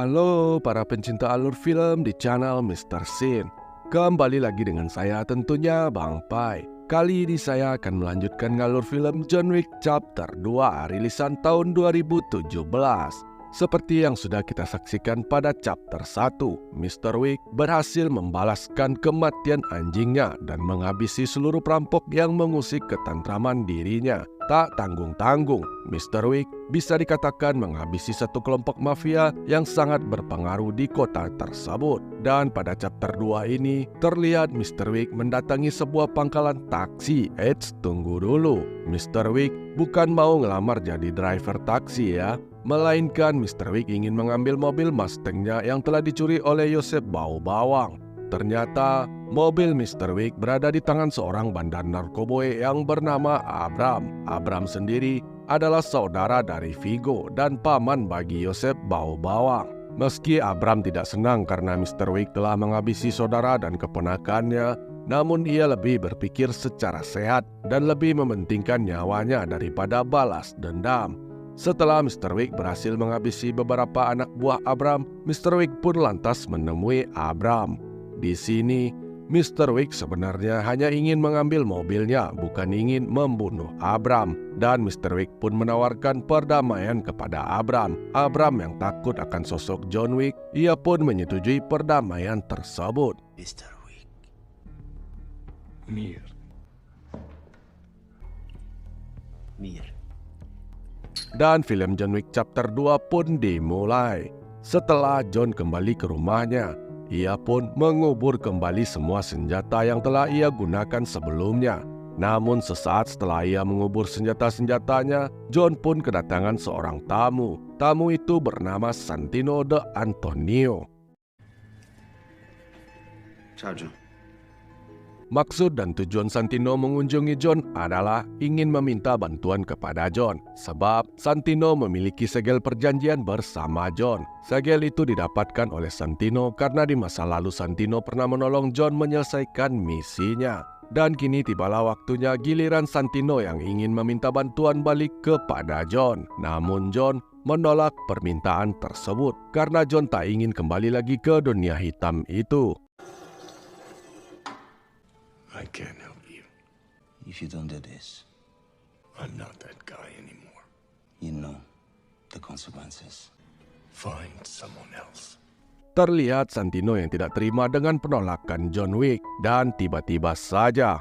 Halo para pencinta alur film di channel Mr. Sin. Kembali lagi dengan saya tentunya Bang Pai. Kali ini saya akan melanjutkan ngalur film John Wick Chapter 2 rilisan tahun 2017. Seperti yang sudah kita saksikan pada chapter 1, Mr. Wick berhasil membalaskan kematian anjingnya dan menghabisi seluruh perampok yang mengusik ketentraman dirinya. Tak tanggung-tanggung, Mr. Wick bisa dikatakan menghabisi satu kelompok mafia yang sangat berpengaruh di kota tersebut. Dan pada chapter 2 ini, terlihat Mr. Wick mendatangi sebuah pangkalan taksi. Tunggu dulu. Mr. Wick bukan mau ngelamar jadi driver taksi ya. Melainkan Mr. Wick ingin mengambil mobil Mustang-nya yang telah dicuri oleh Yosef Bau Bawang. Ternyata mobil Mr. Wick berada di tangan seorang bandar narkoboy yang bernama Abram. Abram sendiri adalah saudara dari Vigo dan paman bagi Yosef Bau Bawang. Meski Abram tidak senang karena Mr. Wick telah menghabisi saudara dan keponakannya, namun ia lebih berpikir secara sehat dan lebih mementingkan nyawanya daripada balas dendam. Setelah Mr. Wick berhasil menghabisi beberapa anak buah Abram, Mr. Wick pun lantas menemui Abram. Di sini, Mr. Wick sebenarnya hanya ingin mengambil mobilnya, bukan ingin membunuh Abram. Dan Mr. Wick pun menawarkan perdamaian kepada Abram. Abram yang takut akan sosok John Wick, ia pun menyetujui perdamaian tersebut. Mr. Wick. Mir. Dan film John Wick Chapter 2 pun dimulai. Setelah John kembali ke rumahnya, ia pun mengubur kembali semua senjata yang telah ia gunakan sebelumnya. Namun sesaat setelah ia mengubur senjata-senjatanya, John pun kedatangan seorang tamu. Tamu itu bernama Santino de Antonio. Ciao, John. Maksud dan tujuan Santino mengunjungi John adalah ingin meminta bantuan kepada John, sebab Santino memiliki segel perjanjian bersama John. Segel itu didapatkan oleh Santino karena di masa lalu Santino pernah menolong John menyelesaikan misinya. Dan kini tibalah waktunya giliran Santino yang ingin meminta bantuan balik kepada John. Namun John menolak permintaan tersebut karena John tak ingin kembali lagi ke dunia hitam itu. I can't help you. If you don't do this, I'm not that guy anymore. you know the consequences. Find someone else. Terlihat Santino yang tidak terima dengan penolakan John Wick dan tiba-tiba saja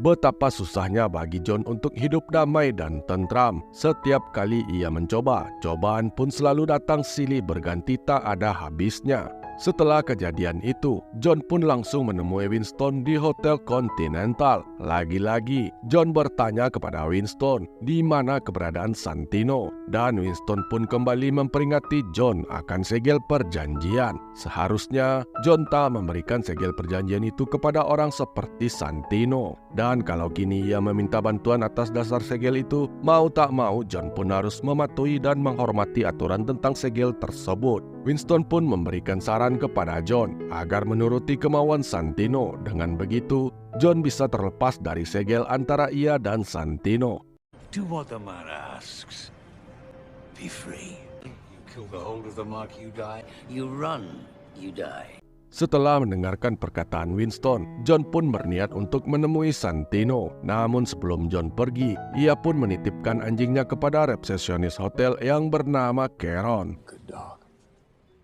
betapa susahnya bagi John untuk hidup damai dan tentram. Setiap kali ia mencoba, cobaan pun selalu datang silih berganti tak ada habisnya. Setelah kejadian itu, John pun langsung menemui Winston di Hotel Continental. Lagi-lagi, John bertanya kepada Winston di mana keberadaan Santino. Dan Winston pun kembali memperingati John akan segel perjanjian. Seharusnya, John tak memberikan segel perjanjian itu kepada orang seperti Santino. Dan kalau kini ia meminta bantuan atas dasar segel itu, mau tak mau John pun harus mematuhi dan menghormati aturan tentang segel tersebut. Winston pun memberikan saran kepada John agar menuruti kemauan Santino. Dengan begitu, John bisa terlepas dari segel antara ia dan Santino. Do what the man asks. Be free. You kill the hold of the mark, you die. You run, you die. Setelah mendengarkan perkataan Winston, John pun berniat untuk menemui Santino. Namun sebelum John pergi, ia pun menitipkan anjingnya kepada resepsionis hotel yang bernama Caron. Good dog.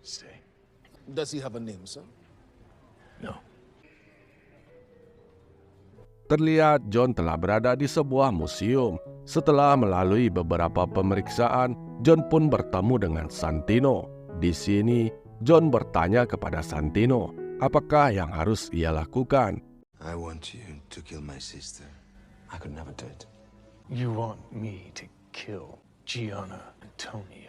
Stay. Does he have a name, sir? No. Terlihat John telah berada di sebuah museum. Setelah melalui beberapa pemeriksaan, John pun bertemu dengan Santino. Di sini, John bertanya kepada Santino, apakah yang harus ia lakukan? I want you to kill my sister. I could never do it. You want me to kill Gianna Antonio?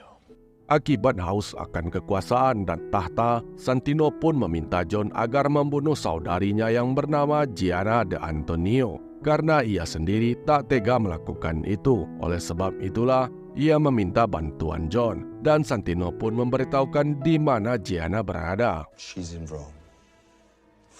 Akibat haus akan kekuasaan dan tahta, Santino pun meminta John agar membunuh saudarinya yang bernama Gianna de Antonio. karena ia sendiri tak tega melakukan itu. Oleh sebab itulah ia meminta bantuan John, dan Santino pun memberitahukan di mana Gianna berada. She's in Rome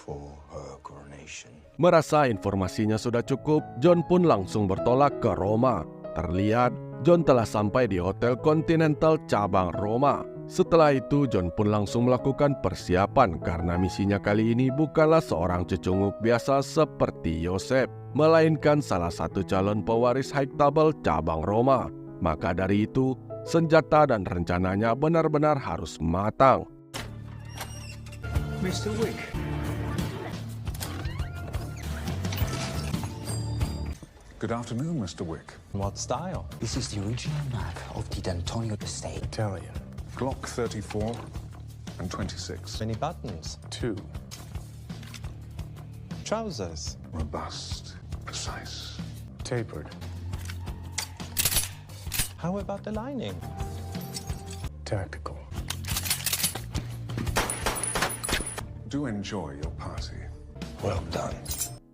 for her coronation. Merasa informasinya sudah cukup, John pun langsung bertolak ke Roma. Terlihat John telah sampai di Hotel Continental cabang Roma. Setelah itu John pun langsung melakukan persiapan karena misinya kali ini bukanlah seorang cecunguk biasa seperti Yosef, melainkan salah satu calon pewaris High Table cabang Roma. Maka dari itu, senjata dan rencananya benar-benar harus matang. Mr. Wick. Good afternoon, Mr. Wick. What style? This is the original map of the D'Antonio estate. Italian. Glock 34 and 26. Many buttons. 2. Trousers. Robust, precise. Tapered. How about the lining? Tactical. Do enjoy your party. Well done.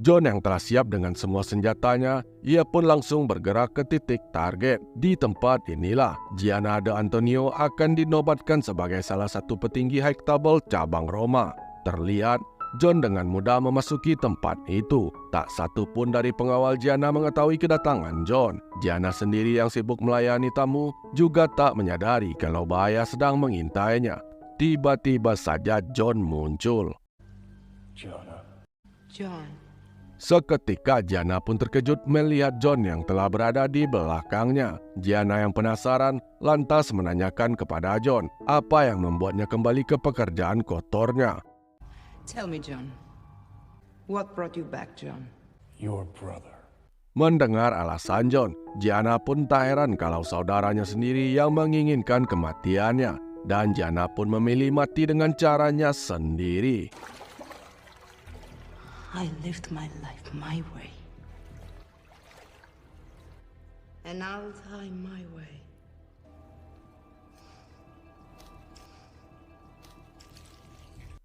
John yang telah siap dengan semua senjatanya, ia pun langsung bergerak ke titik target. Di tempat inilah, Gianna D'Antonio akan dinobatkan sebagai salah satu petinggi High Table cabang Roma. Terlihat, John dengan mudah memasuki tempat itu. Tak satu pun dari pengawal Gianna mengetahui kedatangan John. Gianna sendiri yang sibuk melayani tamu juga tak menyadari kalau bahaya sedang mengintainya. Tiba-tiba saja John muncul. John. Seketika Gianna pun terkejut melihat John yang telah berada di belakangnya. Gianna yang penasaran lantas menanyakan kepada John apa yang membuatnya kembali ke pekerjaan kotornya. Tell me, John. What brought you back, John? Your brother. Mendengar alasan John, Gianna pun tak heran kalau saudaranya sendiri yang menginginkan kematiannya. Dan Gianna pun memilih mati dengan caranya sendiri. I lived my life my way. And I'll die my way.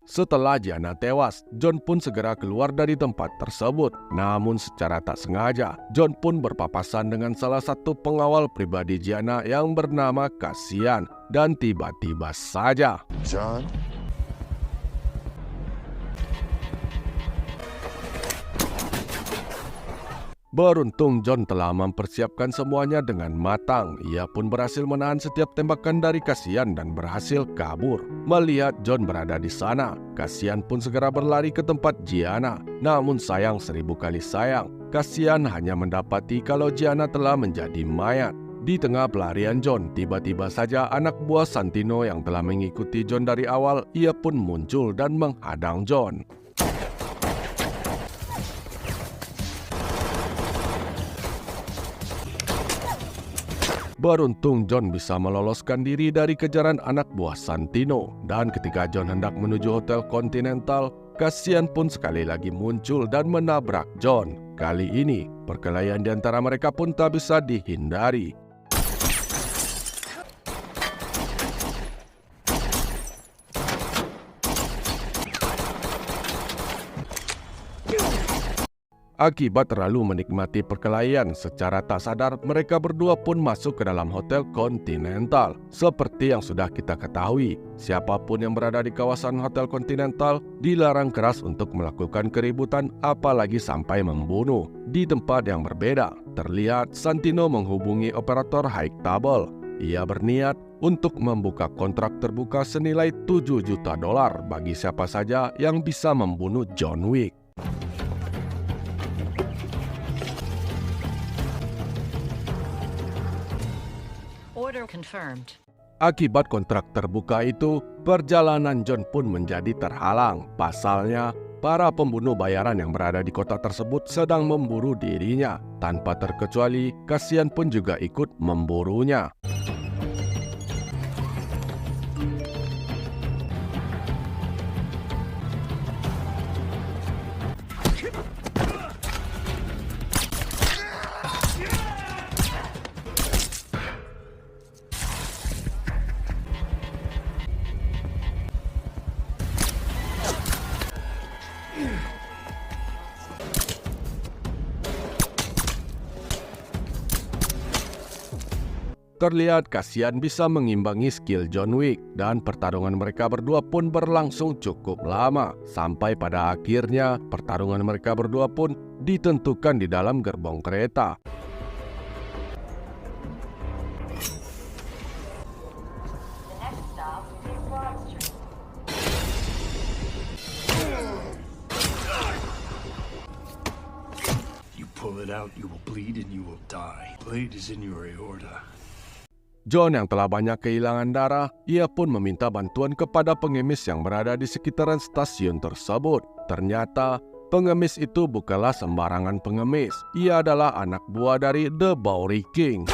Setelah Gianna tewas, John pun segera keluar dari tempat tersebut. Namun secara tak sengaja, John pun berpapasan dengan salah satu pengawal pribadi Gianna yang bernama Cassian. Dan tiba-tiba saja, John? beruntung John telah mempersiapkan semuanya dengan matang. Ia pun berhasil menahan setiap tembakan dari Cassian dan berhasil kabur. Melihat John berada di sana, Cassian pun segera berlari ke tempat Gianna. Namun sayang seribu kali sayang, Cassian hanya mendapati kalau Gianna telah menjadi mayat. Di tengah pelarian John, tiba-tiba saja anak buah Santino yang telah mengikuti John dari awal, ia pun muncul dan menghadang John. Beruntung John bisa meloloskan diri dari kejaran anak buah Santino. Dan ketika John hendak menuju Hotel Continental, Cassian pun sekali lagi muncul dan menabrak John. Kali ini, perkelahian di antara mereka pun tak bisa dihindari. Akibat terlalu menikmati perkelahian, secara tak sadar mereka berdua pun masuk ke dalam Hotel Continental. Seperti yang sudah kita ketahui, siapapun yang berada di kawasan Hotel Continental dilarang keras untuk melakukan keributan, apalagi sampai membunuh. Di tempat yang berbeda, terlihat Santino menghubungi operator High Table. Ia berniat untuk membuka kontrak terbuka senilai $7 juta bagi siapa saja yang bisa membunuh John Wick. Order confirmed. Akibat kontrak terbuka itu, perjalanan John pun menjadi terhalang. Pasalnya, para pembunuh bayaran yang berada di kota tersebut sedang memburu dirinya. Tanpa terkecuali, Cassian pun juga ikut memburunya. Terlihat Cassian bisa mengimbangi skill John Wick dan pertarungan mereka berdua pun berlangsung cukup lama. Sampai pada akhirnya pertarungan mereka berdua pun ditentukan di dalam gerbong kereta. You pull it out, you will bleed and you will die. Blade is in your aorta. John yang telah banyak kehilangan darah, ia pun meminta bantuan kepada pengemis yang berada di sekitaran stasiun tersebut. Ternyata, pengemis itu bukanlah sembarangan pengemis. Ia adalah anak buah dari The Bowery King.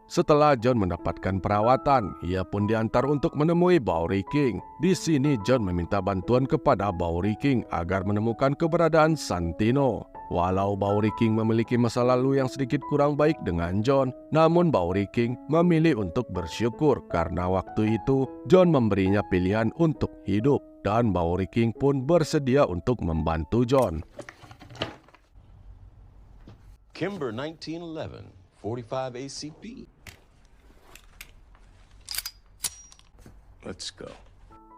Setelah John mendapatkan perawatan, ia pun diantar untuk menemui Bowery King. Di sini John meminta bantuan kepada Bowery King agar menemukan keberadaan Santino. Walau Bowery King memiliki masa lalu yang sedikit kurang baik dengan John, namun Bowery King memilih untuk bersyukur karena waktu itu John memberinya pilihan untuk hidup dan Bowery King pun bersedia untuk membantu John. Kimber 1911, 45 ACP. Let's go.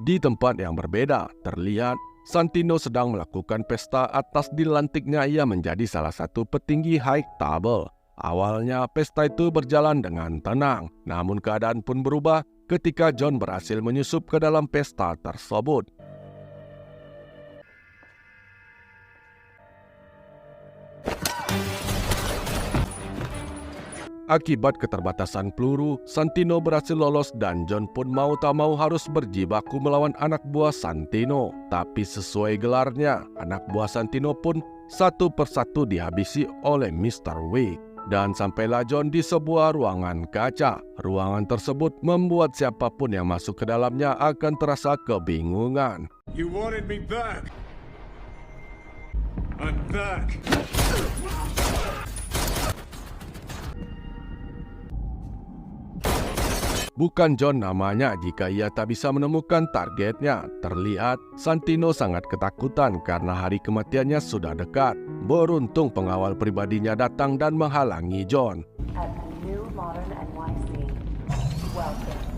Di tempat yang berbeda, terlihat Santino sedang melakukan pesta atas dilantiknya ia menjadi salah satu petinggi High Table. Awalnya pesta itu berjalan dengan tenang, namun keadaan pun berubah ketika John berhasil menyusup ke dalam pesta tersebut. Akibat keterbatasan peluru, Santino berhasil lolos dan John pun mau tak mau harus berjibaku melawan anak buah Santino. Tapi sesuai gelarnya, anak buah Santino pun satu persatu dihabisi oleh Mr. Wick. Dan sampailah John di sebuah ruangan kaca. Ruangan tersebut membuat siapapun yang masuk ke dalamnya akan terasa kebingungan. You wanted me back. I'm back. Bukan John namanya jika ia tak bisa menemukan targetnya. Terlihat Santino sangat ketakutan karena hari kematiannya sudah dekat. Beruntung pengawal pribadinya datang dan menghalangi John. At New Modern NYC. Welcome.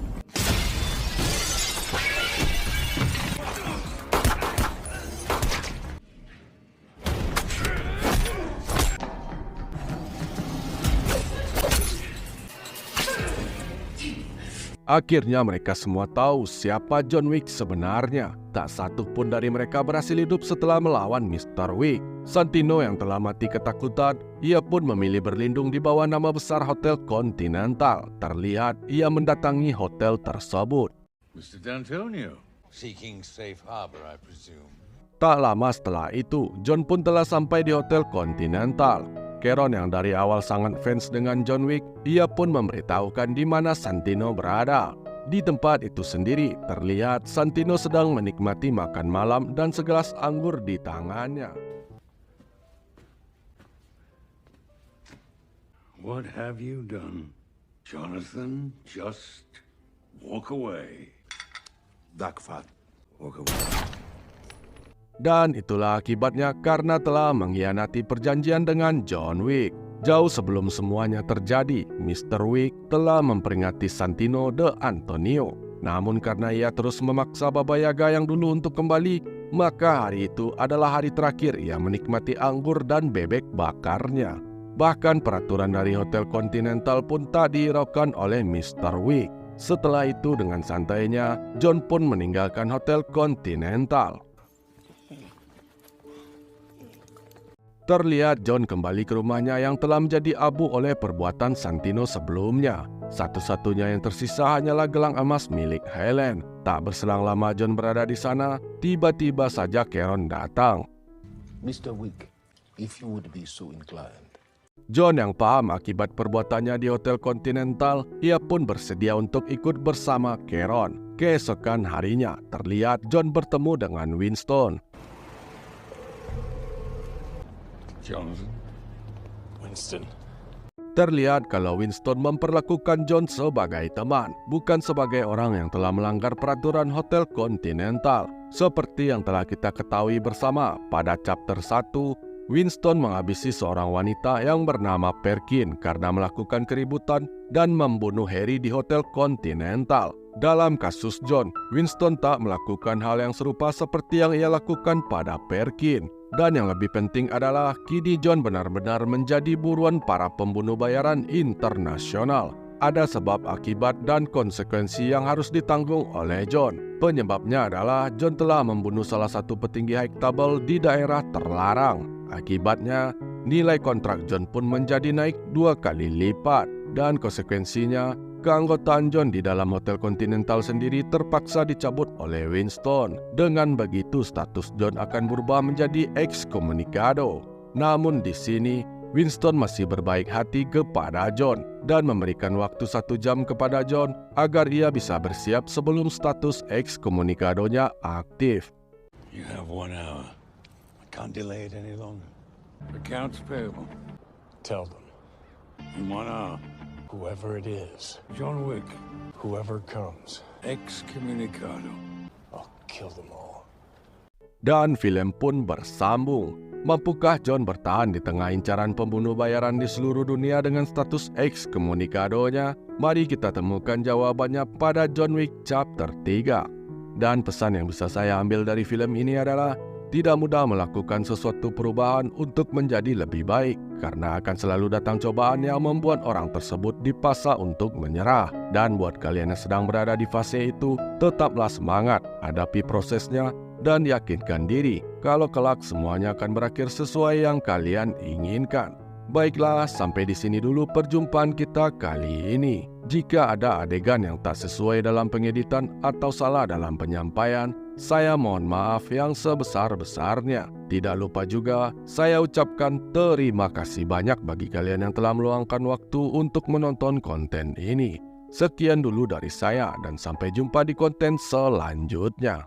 Akhirnya mereka semua tahu siapa John Wick sebenarnya. Tak satu pun dari mereka berhasil hidup setelah melawan Mr. Wick. Santino yang telah mati ketakutan, ia pun memilih berlindung di bawah nama besar Hotel Continental. Terlihat ia mendatangi hotel tersebut. Mr. D'Antonio, seeking safe harbor, I presume. Tak lama setelah itu, John pun telah sampai di Hotel Continental. Charon yang dari awal sangat fans dengan John Wick, ia pun memberitahukan di mana Santino berada. Di tempat itu sendiri, terlihat Santino sedang menikmati makan malam dan segelas anggur di tangannya. What have you done, Jonathan? Just walk away. Backfire. Walk away. Dan itulah akibatnya karena telah mengkhianati perjanjian dengan John Wick. Jauh sebelum semuanya terjadi, Mr. Wick telah memperingati Santino D'Antonio. Namun karena ia terus memaksa Baba Yaga yang dulu untuk kembali, maka hari itu adalah hari terakhir ia menikmati anggur dan bebek bakarnya. Bahkan peraturan dari Hotel Continental pun tak dihiraukan oleh Mr. Wick. Setelah itu dengan santainya, John pun meninggalkan Hotel Continental. Terlihat John kembali ke rumahnya yang telah menjadi abu oleh perbuatan Santino sebelumnya. Satu-satunya yang tersisa hanyalah gelang emas milik Helen. Tak berselang lama John berada di sana, tiba-tiba saja Charon datang. Mr. Wick, if you would be so inclined. John yang paham akibat perbuatannya di Hotel Continental, ia pun bersedia untuk ikut bersama Charon. Keesokan harinya, terlihat John bertemu dengan Winston. Jonathan? Winston. Terlihat kalau Winston memperlakukan John sebagai teman, bukan sebagai orang yang telah melanggar peraturan Hotel Continental. Seperti yang telah kita ketahui bersama pada chapter 1, Winston menghabisi seorang wanita yang bernama Perkin karena melakukan keributan dan membunuh Harry di Hotel Continental. Dalam kasus John, Winston tak melakukan hal yang serupa seperti yang ia lakukan pada Perkin. Dan yang lebih penting adalah kini John benar-benar menjadi buruan para pembunuh bayaran internasional. Ada sebab, akibat, dan konsekuensi yang harus ditanggung oleh John. Penyebabnya adalah John telah membunuh salah satu petinggi high table di daerah terlarang. Akibatnya, nilai kontrak John pun menjadi naik 2 kali lipat. Dan konsekuensinya, keanggotaan John di dalam Hotel Continental sendiri terpaksa dicabut oleh Winston. Dengan begitu, status John akan berubah menjadi excommunicado. Namun di sini, Winston masih berbaik hati kepada John dan memberikan waktu 1 jam kepada John agar ia bisa bersiap sebelum status excommunicadonya aktif. You have 1 hour. I can't delay it any longer. Accounts payable. Tell them, In 1 hour. whoever it is, John Wick. whoever comes, Excommunicado. I'll kill them all. Dan film pun bersambung. Mampukah John bertahan di tengah incaran pembunuh bayaran di seluruh dunia dengan status excommunicadonya? Mari kita temukan jawabannya pada John Wick Chapter 3. Dan pesan yang bisa saya ambil dari film ini adalah tidak mudah melakukan sesuatu perubahan untuk menjadi lebih baik, karena akan selalu datang cobaan yang membuat orang tersebut dipaksa untuk menyerah. Dan buat kalian yang sedang berada di fase itu, tetaplah semangat, hadapi prosesnya, dan yakinkan diri kalau kelak semuanya akan berakhir sesuai yang kalian inginkan. Baiklah, sampai di sini dulu perjumpaan kita kali ini. Jika ada adegan yang tak sesuai dalam pengeditan atau salah dalam penyampaian, saya mohon maaf yang sebesar-besarnya. Tidak lupa juga, saya ucapkan terima kasih banyak bagi kalian yang telah meluangkan waktu untuk menonton konten ini. Sekian dulu dari saya dan sampai jumpa di konten selanjutnya.